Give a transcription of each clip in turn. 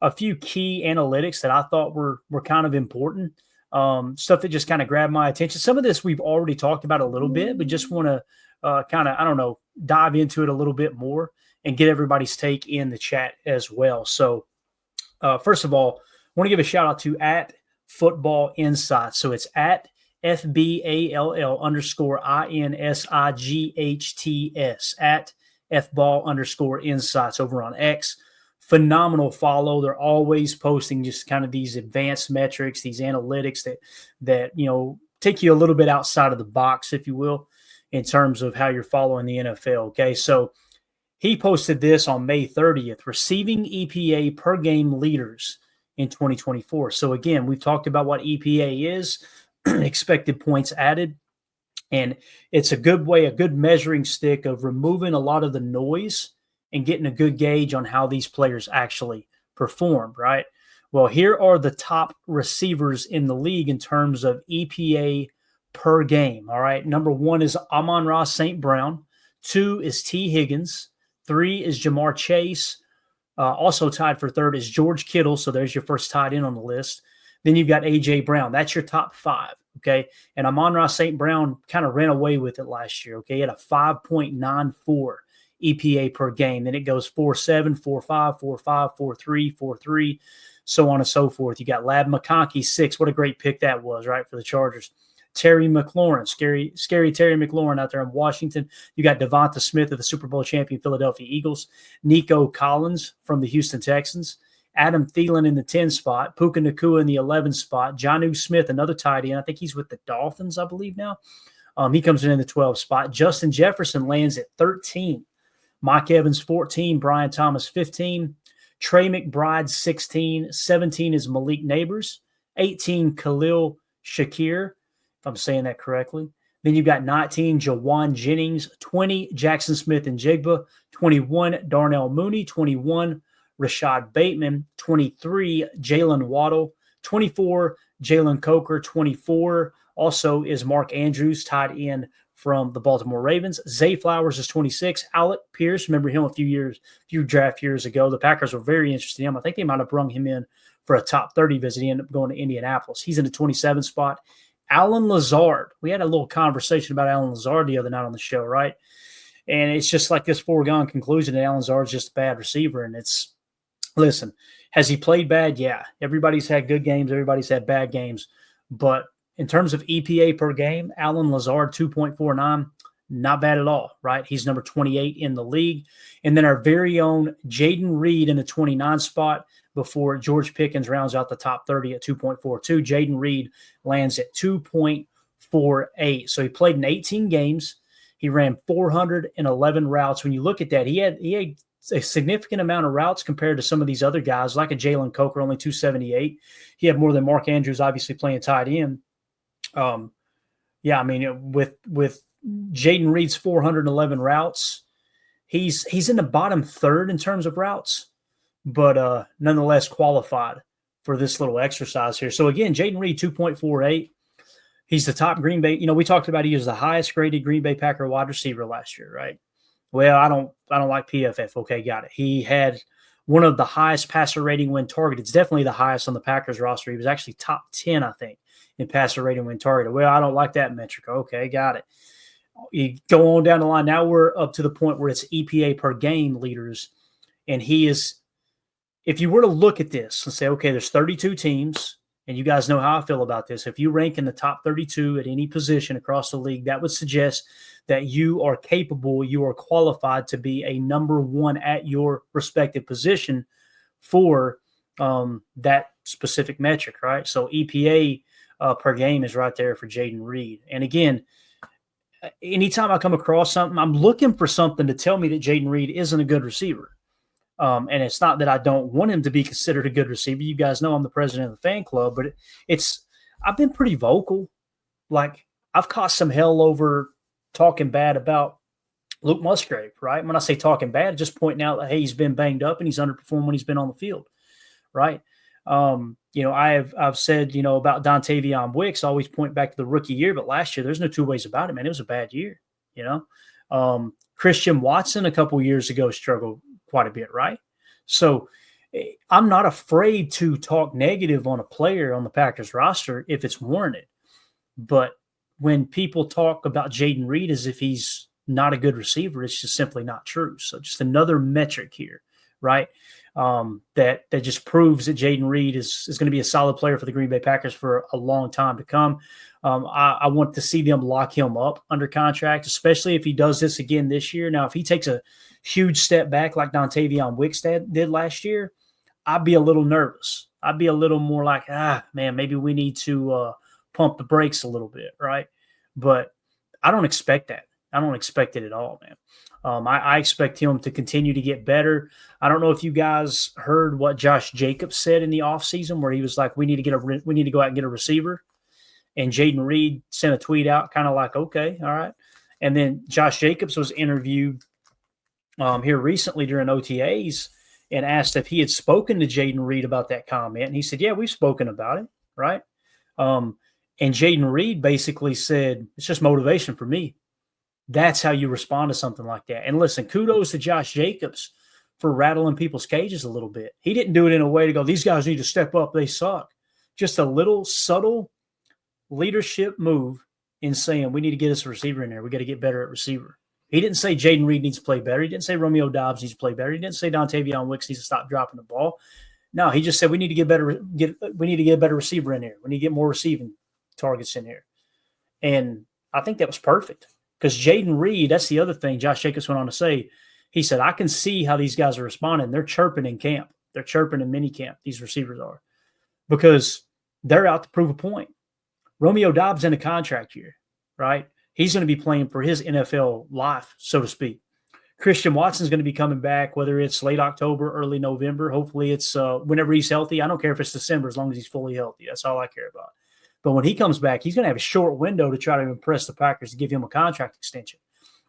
a few key analytics that I thought were kind of important. Stuff that just kind of grabbed my attention. Some of this we've already talked about a little bit, but just want to kind of, I don't know, dive into it a little bit more and get everybody's take in the chat as well. So, first of all, I want to give a shout out to at Football Insights. So it's at FBALL_INSIGHTS at FBall_Insights over on X. Phenomenal follow. They're always posting just kind of these advanced metrics, these analytics that take you a little bit outside of the box, if you will, in terms of how you're following the NFL. Okay, so he posted this on May 30th, receiving EPA per game leaders in 2024. So again, we've talked about what EPA is, expected points added, and it's a good way, a good measuring stick of removing a lot of the noise and getting a good gauge on how these players actually performed, right? Well, here are the top receivers in the league in terms of EPA per game, all right? Number 1 is Amon-Ra St. Brown. 2 is T. Higgins. 3 is Jamar Chase. Also tied for 3rd is George Kittle, so there's your first tight end on the list. Then you've got A.J. Brown. That's your top 5, okay? And Amon-Ra St. Brown kind of ran away with it last year, okay? He had a 5.94 EPA per game. Then it goes 4.7, 4.5, 4.5, 4.3, 4.3, so on and so forth. You got Lab McConkey, 6. What a great pick that was, right, for the Chargers. Terry McLaurin, scary Terry McLaurin out there in Washington. You got Devonta Smith of the Super Bowl champion Philadelphia Eagles. Nico Collins from the Houston Texans. Adam Thielen in the 10 spot. Puka Nacua in the 11 spot. Jonnu Smith, another tight end. I think he's with the Dolphins, I believe now. He comes in the 12 spot. Justin Jefferson lands at 13. Mike Evans, 14. Brian Thomas, 15. Trey McBride, 16. 17 is Malik Neighbors. 18, Khalil Shakir, if I'm saying that correctly. Then you've got 19, Jawan Jennings. 20, Jackson Smith and Jigba. 21, Darnell Mooney. 21, Rashad Bateman. 23, Jalen Waddle. 24, Jalen Coker. 24 also is Mark Andrews, tied in from the Baltimore Ravens. Zay Flowers is 26. Alec Pierce, remember him a few draft years ago. The Packers were very interested in him. I think they might have brung him in for a top 30 visit. He ended up going to Indianapolis. He's in the 27 spot. Alan Lazard. We had a little conversation about Alan Lazard the other night on the show, right? And it's just like this foregone conclusion that Alan Lazard's just a bad receiver. And listen, has he played bad? Yeah. Everybody's had good games. Everybody's had bad games. But in terms of EPA per game, Alan Lazard, 2.49, not bad at all, right? He's number 28 in the league. And then our very own Jayden Reed in the 29 spot before George Pickens rounds out the top 30 at 2.42. Jayden Reed lands at 2.48. So he played in 18 games. He ran 411 routes. When you look at that, he had a significant amount of routes compared to some of these other guys, like a Jalen Coker, only 278. He had more than Mark Andrews, obviously playing tight end. With Jayden Reed's 411 routes, he's in the bottom 3rd in terms of routes, but nonetheless qualified for this little exercise here. So again, Jayden Reed, 2.48. He's the top Green Bay. We talked about he was the highest graded Green Bay Packer wide receiver last year, right? Well, I don't like PFF. Okay, got it. He had one of the highest passer rating when targeted. It's definitely the highest on the Packers roster. He was actually top 10, I think, in passer rating when targeted. Well, I don't like that metric. Okay, got it. You go on down the line. Now we're up to the point where it's EPA per game leaders. And he is, if you were to look at this and say, okay, there's 32 teams, and you guys know how I feel about this. If you rank in the top 32 at any position across the league, that would suggest that you are capable, you are qualified to be a number 1 at your respective position for that specific metric, right? So EPA per game is right there for Jayden Reed. And again, anytime I come across something, I'm looking for something to tell me that Jayden Reed isn't a good receiver. And it's not that I don't want him to be considered a good receiver. You guys know I'm the president of the fan club, but I've been pretty vocal. Like, I've caught some hell over talking bad about Luke Musgrave, right? When I say talking bad, just pointing out that, hey, he's been banged up and he's underperformed when he's been on the field, right? I've said, about Dontavion Wicks, I always point back to the rookie year, but last year, there's no two ways about it, man. It was a bad year, Christian Watson a couple years ago struggled quite a bit, right? So I'm not afraid to talk negative on a player on the Packers roster if it's warranted. But when people talk about Jayden Reed as if he's not a good receiver, it's just simply not true. So just another metric here, right? That just proves that Jayden Reed is going to be a solid player for the Green Bay Packers for a long time to come. I want to see them lock him up under contract, especially if he does this again this year. Now, if he takes a huge step back like Dontavion Wicks did last year, I'd be a little nervous. I'd be a little more like, man, maybe we need to pump the brakes a little bit, right? But I don't expect that. I don't expect it at all, man. I expect him to continue to get better. I don't know if you guys heard what Josh Jacobs said in the offseason where he was like, we need to go out and get a receiver. And Jayden Reed sent a tweet out kind of like, okay, all right. And then Josh Jacobs was interviewed here recently during OTAs and asked if he had spoken to Jayden Reed about that comment. And he said, yeah, we've spoken about it, right? And Jayden Reed basically said, it's just motivation for me. That's how you respond to something like that. And listen, kudos to Josh Jacobs for rattling people's cages a little bit. He didn't do it in a way to go, these guys need to step up, they suck. Just a little subtle leadership move in saying, we need to get us a receiver in there. We got to get better at receiver. He didn't say Jayden Reed needs to play better. He didn't say Romeo Doubs needs to play better. He didn't say Dontavion Wicks needs to stop dropping the ball. No, he just said we need to get a better receiver in here. We need to get more receiving targets in here. And I think that was perfect because Jayden Reed, that's the other thing Josh Jacobs went on to say. He said, I can see how these guys are responding. They're chirping in camp. They're chirping in mini camp, these receivers are, because they're out to prove a point. Romeo Doubs in a contract year, right? He's going to be playing for his NFL life, so to speak. Christian Watson's going to be coming back, whether it's late October, early November. Hopefully it's whenever he's healthy. I don't care if it's December as long as he's fully healthy. That's all I care about. But when he comes back, he's going to have a short window to try to impress the Packers to give him a contract extension,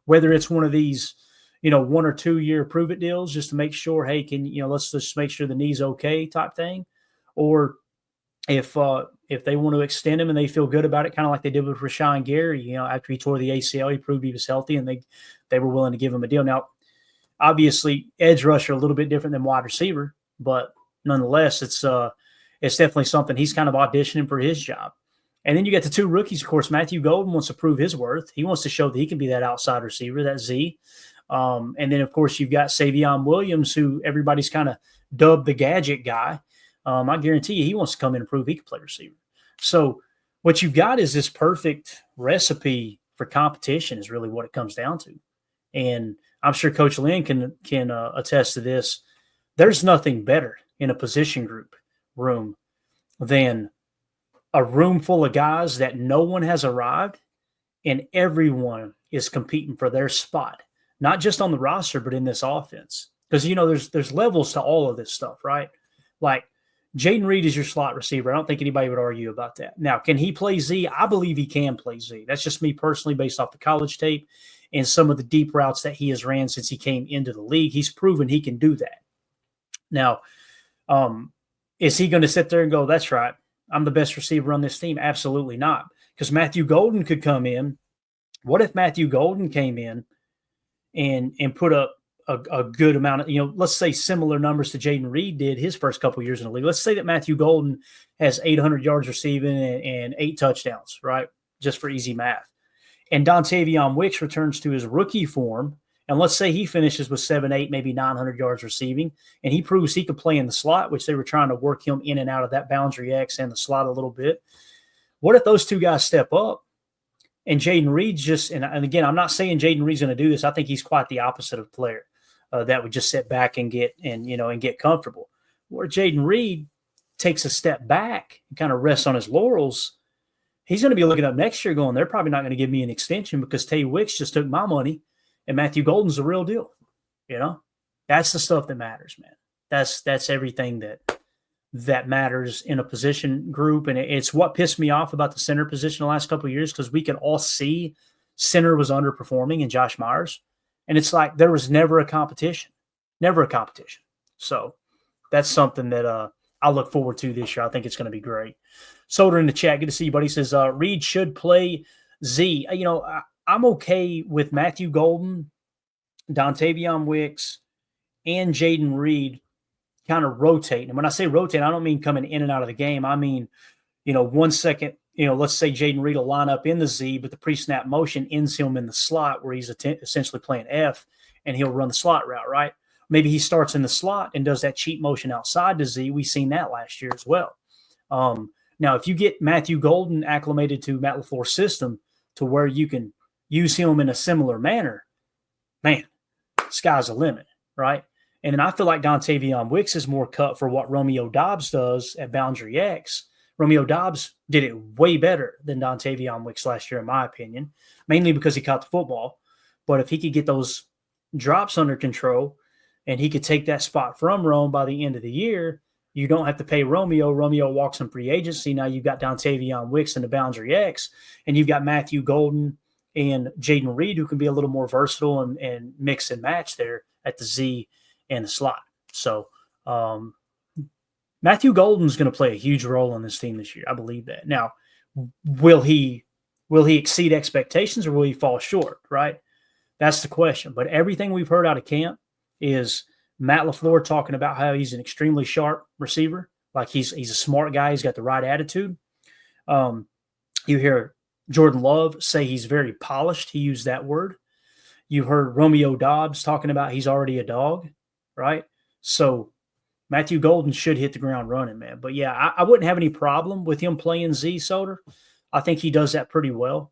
whether it's one of these, 1 or 2 year prove it deals just to make sure, hey, let's just make sure the knee's okay type thing. Or if they want to extend him and they feel good about it, kind of like they did with Rashawn Gary, after he tore the ACL, he proved he was healthy and they were willing to give him a deal. Now, obviously, edge rusher a little bit different than wide receiver, but nonetheless, it's definitely something he's kind of auditioning for his job. And then you got the 2 rookies, of course. Matthew Golden wants to prove his worth. He wants to show that he can be that outside receiver, that Z. And then, of course, you've got Savion Williams, who everybody's kind of dubbed the gadget guy. I guarantee you he wants to come in and prove he can play receiver. So what you've got is this perfect recipe for competition is really what it comes down to. And I'm sure Coach Lynn can attest to this. There's nothing better in a position group room than a room full of guys that no one has arrived and everyone is competing for their spot, not just on the roster, but in this offense. Because, there's levels to all of this stuff, right? Like, Jayden Reed is your slot receiver. I don't think anybody would argue about that. Now, can he play Z? I believe he can play Z. That's just me personally based off the college tape and some of the deep routes that he has ran since he came into the league. He's proven he can do that. Now, is he going to sit there and go, that's right, I'm the best receiver on this team? Absolutely not. Because Matthew Golden could come in. What if Matthew Golden came in and put up a good amount of, let's say similar numbers to Jayden Reed did his first couple years in the league. Let's say that Matthew Golden has 800 yards receiving and 8 touchdowns, right? Just for easy math. And Dontavion Wicks returns to his rookie form. And let's say he finishes with 7, 8, maybe 900 yards receiving. And he proves he could play in the slot, which they were trying to work him in and out of that boundary X and the slot a little bit. What if those 2 guys step up? And Jayden Reed and again, I'm not saying Jayden Reed's going to do this. I think he's quite the opposite of player. That would just sit back and get comfortable. Where Jayden Reed takes a step back and kind of rests on his laurels, he's going to be looking up next year going, they're probably not going to give me an extension because Tay Wicks just took my money and Matthew Golden's the real deal. That's the stuff that matters, man. That's everything that matters in a position group. And it's what pissed me off about the center position the last couple of years because we could all see center was underperforming in Josh Myers. And it's like there was never a competition. So that's something that I look forward to this year. I think it's going to be great. Solder in the chat, good to see you, buddy. He says Reed should play Z. I'm okay with Matthew Golden, Dontavion Wicks, and Jayden Reed kind of rotate. And when I say rotate, I don't mean coming in and out of the game. I mean, 1 second, let's say Jayden Reed will line up in the Z, but the pre-snap motion ends him in the slot where he's essentially playing F, and he'll run the slot route, right? Maybe he starts in the slot and does that cheat motion outside the Z. We've seen that last year as well. Now, if you get Matthew Golden acclimated to Matt LaFleur's system to where you can use him in a similar manner, man, sky's the limit, right? And then I feel like Dontavion Wicks is more cut for what Romeo Doubs does at Boundary X. Romeo Doubs did it way better than Dontavion Wicks last year, in my opinion, mainly because he caught the football. But if he could get those drops under control and he could take that spot from Rome by the end of the year, you don't have to pay Romeo. Romeo walks in free agency. Now you've got Dontavion Wicks in the Boundary X, and you've got Matthew Golden and Jayden Reed, who can be a little more versatile and mix and match there at the Z and the slot. So Matthew Golden's going to play a huge role on this team this year. I believe that. Now, will he exceed expectations or will he fall short, right? That's the question. But everything we've heard out of camp is Matt LaFleur talking about how he's an extremely sharp receiver. Like he's a smart guy. He's got the right attitude. You hear Jordan Love say he's very polished. He used that word. You heard Romeo Doubs talking about he's already a dog, right? So Matthew Golden should hit the ground running, man. But yeah, I wouldn't have any problem with him playing Z, Soder. I think he does that pretty well.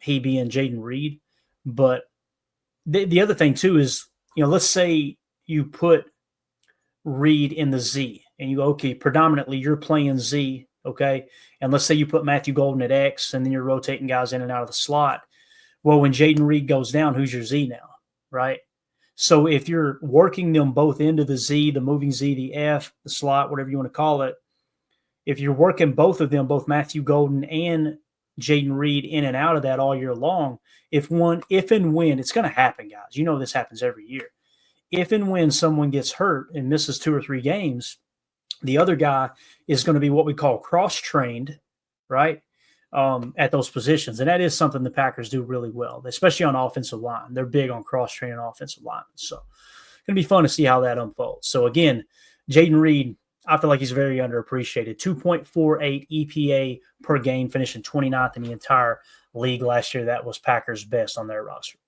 He being Jayden Reed. But the other thing too is, let's say you put Reed in the Z and you go, okay, predominantly you're playing Z, okay? And let's say you put Matthew Golden at X and then you're rotating guys in and out of the slot. Well, when Jayden Reed goes down, who's your Z now, right? So if you're working them both into the Z, the moving Z, the F, the slot, whatever you want to call it, if you're working both of them, both Matthew Golden and Jayden Reed in and out of that all year long, if and when, it's going to happen, guys. This happens every year. If and when someone gets hurt and misses 2 or 3 games, the other guy is going to be what we call cross-trained, right, at those positions. And that is something the Packers do really well, especially on offensive line. They're big on cross-training offensive linemen. So it's going to be fun to see how that unfolds. So, again, Jayden Reed, I feel like he's very underappreciated. 2.48 EPA per game, finishing 29th in the entire league last year. That was Packers' best on their roster.